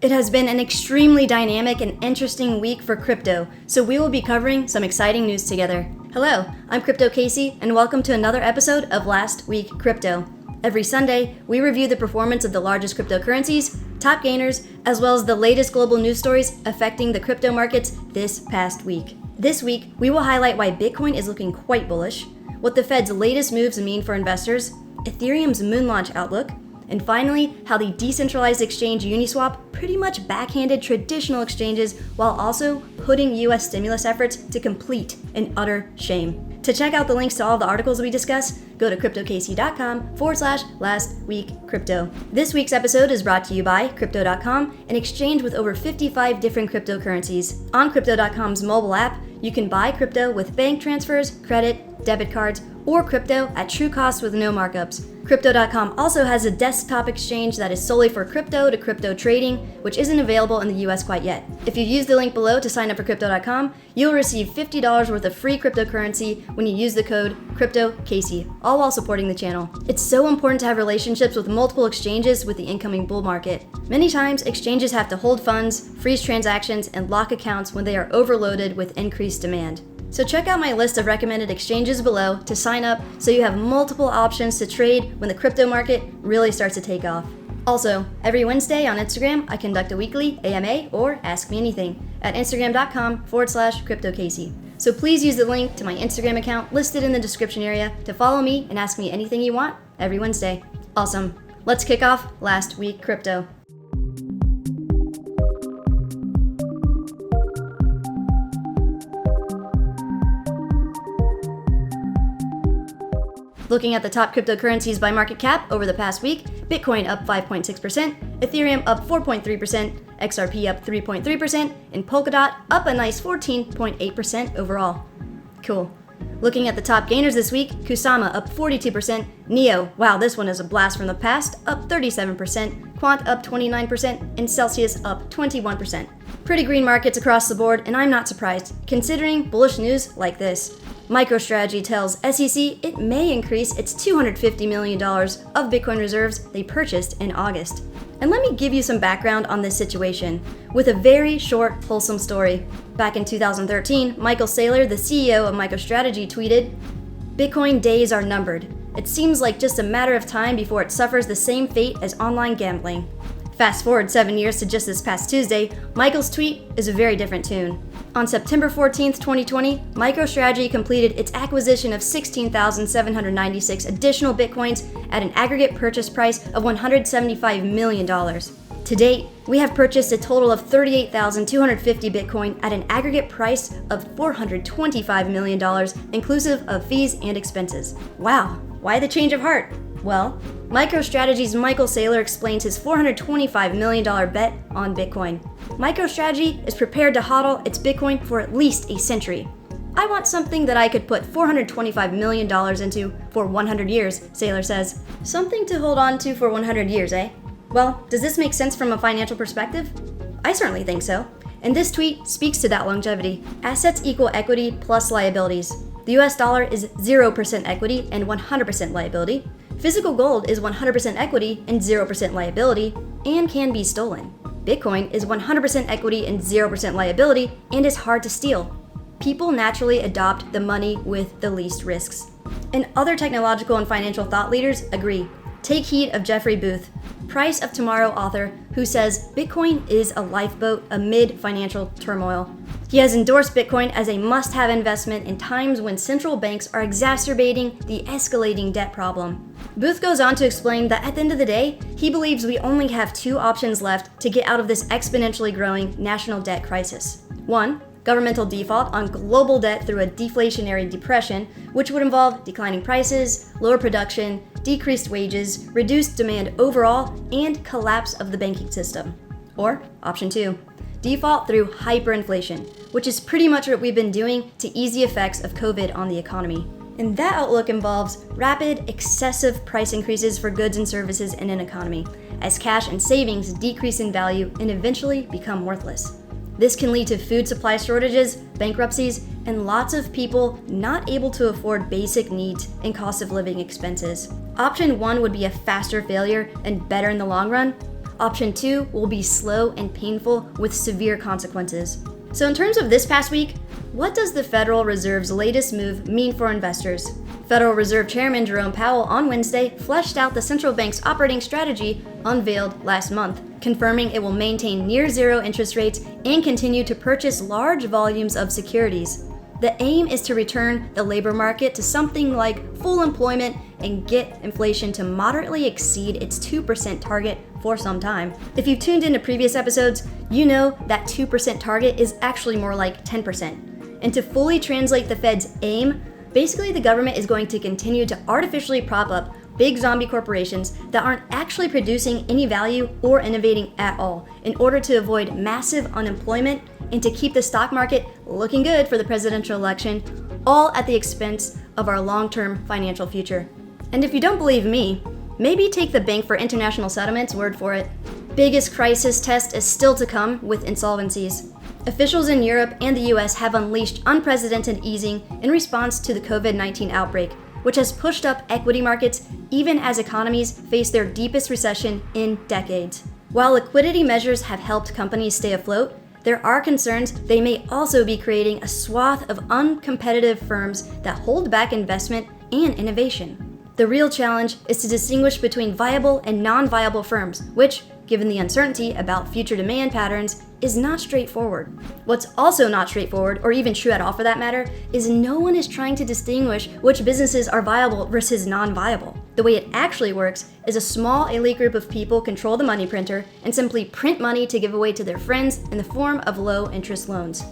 It has been an extremely dynamic and interesting week for crypto, so we will be covering some exciting news together. Hello, I'm Crypto Casey, and welcome to another episode of Last Week Crypto. Every Sunday, we review the performance of the largest cryptocurrencies, top gainers, as well as the latest global news stories affecting the crypto markets this past week. This week, we will highlight why Bitcoin is looking quite bullish, what the Fed's latest moves mean for investors, Ethereum's moon launch outlook, and finally, how the decentralized exchange Uniswap pretty much backhanded traditional exchanges while also putting US stimulus efforts to complete and utter shame. To check out the links to all the articles we discuss, go to cryptocasey.com/lastweekcrypto. This week's episode is brought to you by Crypto.com, an exchange with over 55 different cryptocurrencies. On Crypto.com's mobile app, you can buy crypto with bank transfers, credit, debit cards, or crypto at true cost with no markups. Crypto.com also has a desktop exchange that is solely for crypto to crypto trading, which isn't available in the US quite yet. If you use the link below to sign up for Crypto.com, you'll receive $50 worth of free cryptocurrency when you use the code CryptoCasey, all while supporting the channel. It's so important to have relationships with multiple exchanges with the incoming bull market. Many times, exchanges have to hold funds, freeze transactions, and lock accounts when they are overloaded with increased demand. So check out my list of recommended exchanges below to sign up so you have multiple options to trade when the crypto market really starts to take off. Also, every Wednesday on Instagram, I conduct a weekly AMA or Ask Me Anything at instagram.com/CryptoCasey. So please use the link to my Instagram account listed in the description area to follow me and ask me anything you want every Wednesday. Awesome. Let's kick off Last Week Crypto. Looking at the top cryptocurrencies by market cap over the past week, Bitcoin up 5.6%, Ethereum up 4.3%, XRP up 3.3%, and Polkadot up a nice 14.8% overall. Cool. Looking at the top gainers this week, Kusama up 42%, Neo, wow, this one is a blast from the past, up 37%, Quant up 29%, and Celsius up 21%. Pretty green markets across the board, and I'm not surprised, considering bullish news like this. MicroStrategy tells SEC it may increase its $250 million of Bitcoin reserves they purchased in August. And let me give you some background on this situation with a very short, wholesome story. Back in 2013, Michael Saylor, the CEO of MicroStrategy, tweeted, "Bitcoin days are numbered. It seems like just a matter of time before it suffers the same fate as online gambling." Fast forward 7 years to just this past Tuesday, Michael's tweet is a very different tune. On September 14th, 2020, MicroStrategy completed its acquisition of 16,796 additional Bitcoins at an aggregate purchase price of $175 million. To date, we have purchased a total of 38,250 Bitcoin at an aggregate price of $425 million, inclusive of fees and expenses. Wow, why the change of heart? Well, MicroStrategy's Michael Saylor explains his $425 million bet on Bitcoin. MicroStrategy is prepared to hodl its Bitcoin for at least a century. "I want something that I could put $425 million into for 100 years, Saylor says. Something to hold on to for 100 years, eh? Well, does this make sense from a financial perspective? I certainly think so. And this tweet speaks to that longevity. Assets equal equity plus liabilities. The US dollar is 0% equity and 100% liability. Physical gold is 100% equity and 0% liability and can be stolen. Bitcoin is 100% equity and 0% liability and is hard to steal. People naturally adopt the money with the least risks." And other technological and financial thought leaders agree. Take heed of Jeffrey Booth, Price of Tomorrow author, who says Bitcoin is a lifeboat amid financial turmoil. He has endorsed Bitcoin as a must-have investment in times when central banks are exacerbating the escalating debt problem. Booth goes on to explain that at the end of the day, he believes we only have two options left to get out of this exponentially growing national debt crisis. One, governmental default on global debt through a deflationary depression, which would involve declining prices, lower production, decreased wages, reduced demand overall, and collapse of the banking system. Or option two, default through hyperinflation, which is pretty much what we've been doing to ease the effects of COVID on the economy. And that outlook involves rapid, excessive price increases for goods and services in an economy, as cash and savings decrease in value and eventually become worthless. This can lead to food supply shortages, bankruptcies, and lots of people not able to afford basic needs and cost of living expenses. Option one would be a faster failure and better in the long run. option 2 will be slow and painful with severe consequences. So in terms of this past week, what does the Federal Reserve's latest move mean for investors? Federal Reserve Chairman Jerome Powell on Wednesday fleshed out the central bank's operating strategy unveiled last month, confirming it will maintain near zero interest rates and continue to purchase large volumes of securities. The aim is to return the labor market to something like full employment and get inflation to moderately exceed its 2% target for some time. If you've tuned into previous episodes, you know that 2% target is actually more like 10%. And to fully translate the Fed's aim, basically the government is going to continue to artificially prop up big zombie corporations that aren't actually producing any value or innovating at all in order to avoid massive unemployment and to keep the stock market looking good for the presidential election, all at the expense of our long-term financial future. And if you don't believe me, maybe take the Bank for International Settlements' word for it. Biggest crisis test is still to come with insolvencies. Officials in Europe and the US have unleashed unprecedented easing in response to the COVID-19 outbreak, which has pushed up equity markets even as economies face their deepest recession in decades. While liquidity measures have helped companies stay afloat, there are concerns they may also be creating a swath of uncompetitive firms that hold back investment and innovation. The real challenge is to distinguish between viable and non-viable firms, which, given the uncertainty about future demand patterns, is not straightforward. What's also not straightforward, or even true at all for that matter, is no one is trying to distinguish which businesses are viable versus non-viable. The way it actually works is a small elite group of people control the money printer and simply print money to give away to their friends in the form of low-interest loans.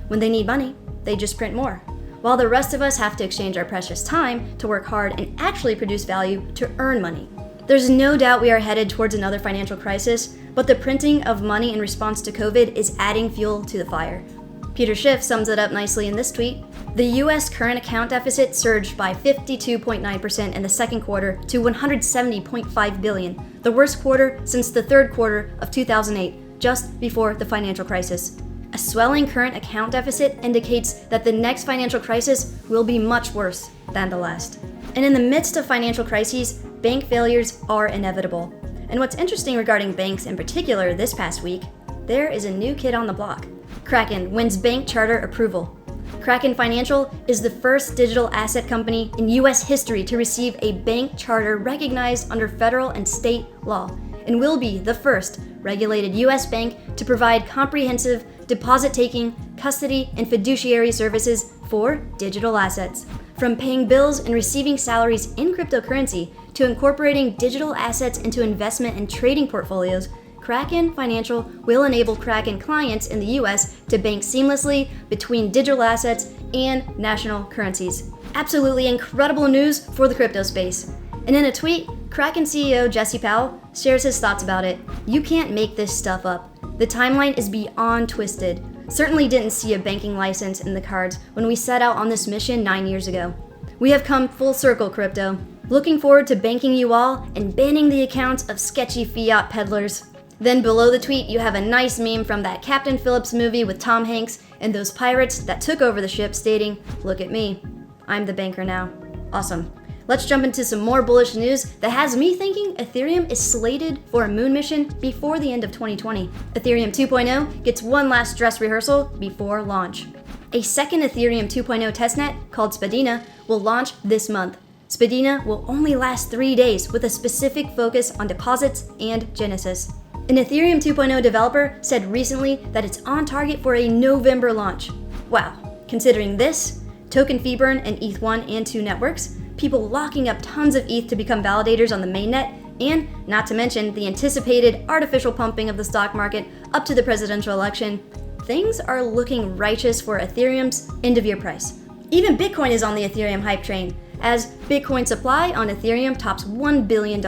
When they need money, they just print more, while the rest of us have to exchange our precious time to work hard and actually produce value to earn money. There's no doubt we are headed towards another financial crisis, but the printing of money in response to COVID is adding fuel to the fire. Peter Schiff sums it up nicely in this tweet. The US current account deficit surged by 52.9% in the second quarter to $170.5 billion, the worst quarter since the third quarter of 2008, just before the financial crisis. A swelling current account deficit indicates that the next financial crisis will be much worse than the last. And in the midst of financial crises, bank failures are inevitable. And what's interesting regarding banks in particular this past week, there is a new kid on the block. Kraken wins bank charter approval. Kraken Financial is the first digital asset company in US history to receive a bank charter recognized under federal and state law, and will be the first regulated US bank to provide comprehensive deposit-taking, custody, and fiduciary services for digital assets. From paying bills and receiving salaries in cryptocurrency to incorporating digital assets into investment and trading portfolios, Kraken Financial will enable Kraken clients in the US to bank seamlessly between digital assets and national currencies. Absolutely incredible news for the crypto space. And in a tweet, Kraken CEO Jesse Powell shares his thoughts about it. You can't make this stuff up. The timeline is beyond twisted. Certainly didn't see a banking license in the cards when we set out on this mission 9 years ago. We have come full circle, crypto. Looking forward to banking you all and banning the accounts of sketchy fiat peddlers. Then below the tweet, you have a nice meme from that Captain Phillips movie with Tom Hanks and those pirates that took over the ship stating, "Look at me, I'm the banker now." Awesome. Let's jump into some more bullish news that has me thinking Ethereum is slated for a moon mission before the end of 2020. Ethereum 2.0 gets one last dress rehearsal before launch. A second Ethereum 2.0 testnet called Spadina will launch this month. Spadina will only last 3 days with a specific focus on deposits and Genesis. An Ethereum 2.0 developer said recently that it's on target for a November launch. Wow, considering this, token fee burn in ETH1 and 2 networks, people locking up tons of ETH to become validators on the mainnet, and not to mention the anticipated artificial pumping of the stock market up to the presidential election, things are looking righteous for Ethereum's end-of-year price. Even Bitcoin is on the Ethereum hype train, as Bitcoin supply on Ethereum tops $1 billion.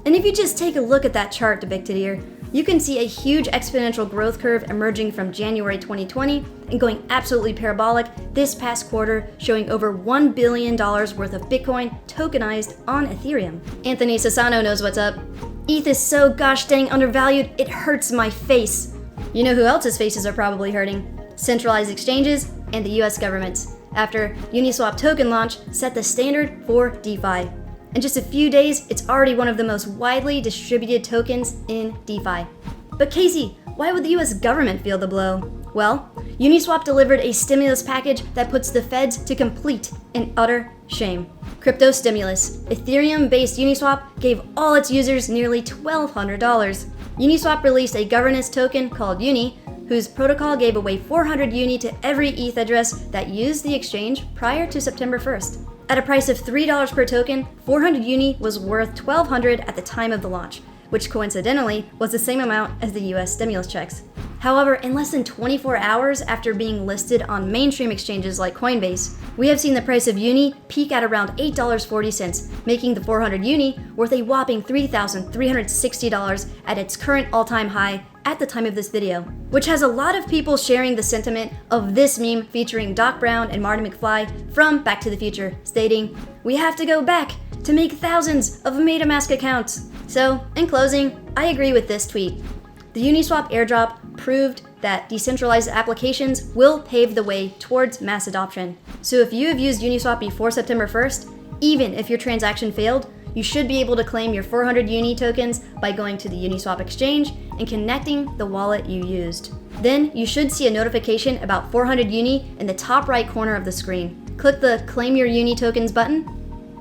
And if you just take a look at that chart depicted here, you can see a huge exponential growth curve emerging from January 2020 and going absolutely parabolic this past quarter, showing over $1 billion worth of Bitcoin tokenized on Ethereum. Anthony Sassano knows what's up. ETH is so gosh dang undervalued, it hurts my face. You know who else's faces are probably hurting? Centralized exchanges and the US government, after Uniswap token launch set the standard for DeFi. In just a few days, it's already one of the most widely distributed tokens in DeFi. But Casey, why would the US government feel the blow? Well, Uniswap delivered a stimulus package that puts the feds to complete and utter shame. Crypto stimulus. Ethereum-based Uniswap gave all its users nearly $1,200. Uniswap released a governance token called Uni, whose protocol gave away 400 Uni to every ETH address that used the exchange prior to September 1st. At a price of $3 per token, 400 Uni was worth $1,200 at the time of the launch, which coincidentally was the same amount as the US stimulus checks. However, in less than 24 hours after being listed on mainstream exchanges like Coinbase, we have seen the price of Uni peak at around $8.40, making the 400 Uni worth a whopping $3,360 at its current all-time high at the time of this video, which has a lot of people sharing the sentiment of this meme featuring Doc Brown and Marty McFly from Back to the Future, stating, "We have to go back to make thousands of Metamask accounts." So, in closing, I agree with this tweet. The Uniswap airdrop proved that decentralized applications will pave the way towards mass adoption. So if you have used Uniswap before September 1st, even if your transaction failed, you should be able to claim your 400 Uni tokens by going to the Uniswap exchange and connecting the wallet you used. Then you should see a notification about 400 Uni in the top right corner of the screen. Click the Claim Your Uni Tokens button.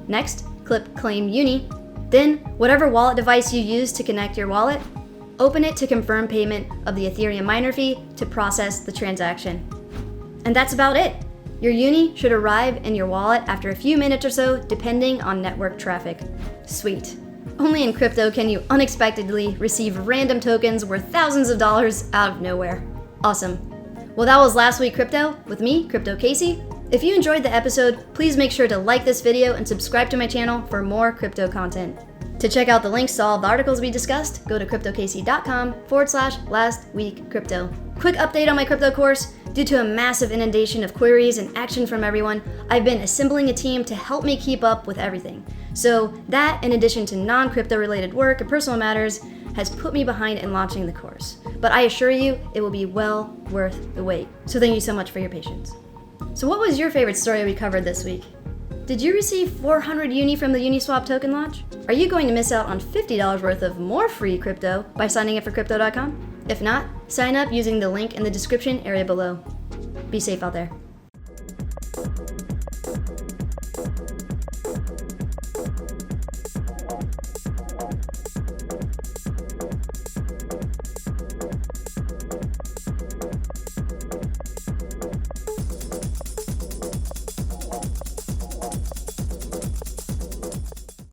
Next, click Claim Uni. Then, whatever wallet device you use to connect your wallet, open it to confirm payment of the Ethereum miner fee to process the transaction. And that's about it. Your Uni should arrive in your wallet after a few minutes or so, depending on network traffic. Sweet. Only in crypto can you unexpectedly receive random tokens worth thousands of dollars out of nowhere. Awesome. Well, that was Last Week Crypto with me, Crypto Casey. If you enjoyed the episode, please make sure to like this video and subscribe to my channel for more crypto content. To check out the links to all the articles we discussed, go to cryptocasey.com/lastweekcrypto. Quick update on my crypto course. Due to a massive inundation of queries and action from everyone, I've been assembling a team to help me keep up with everything. So that, in addition to non-crypto related work and personal matters, has put me behind in launching the course. But I assure you, it will be well worth the wait. So thank you so much for your patience. So what was your favorite story we covered this week? Did you receive 400 Uni from the Uniswap token launch? Are you going to miss out on $50 worth of more free crypto by signing up for Crypto.com? If not, sign up using the link in the description area below. Be safe out there.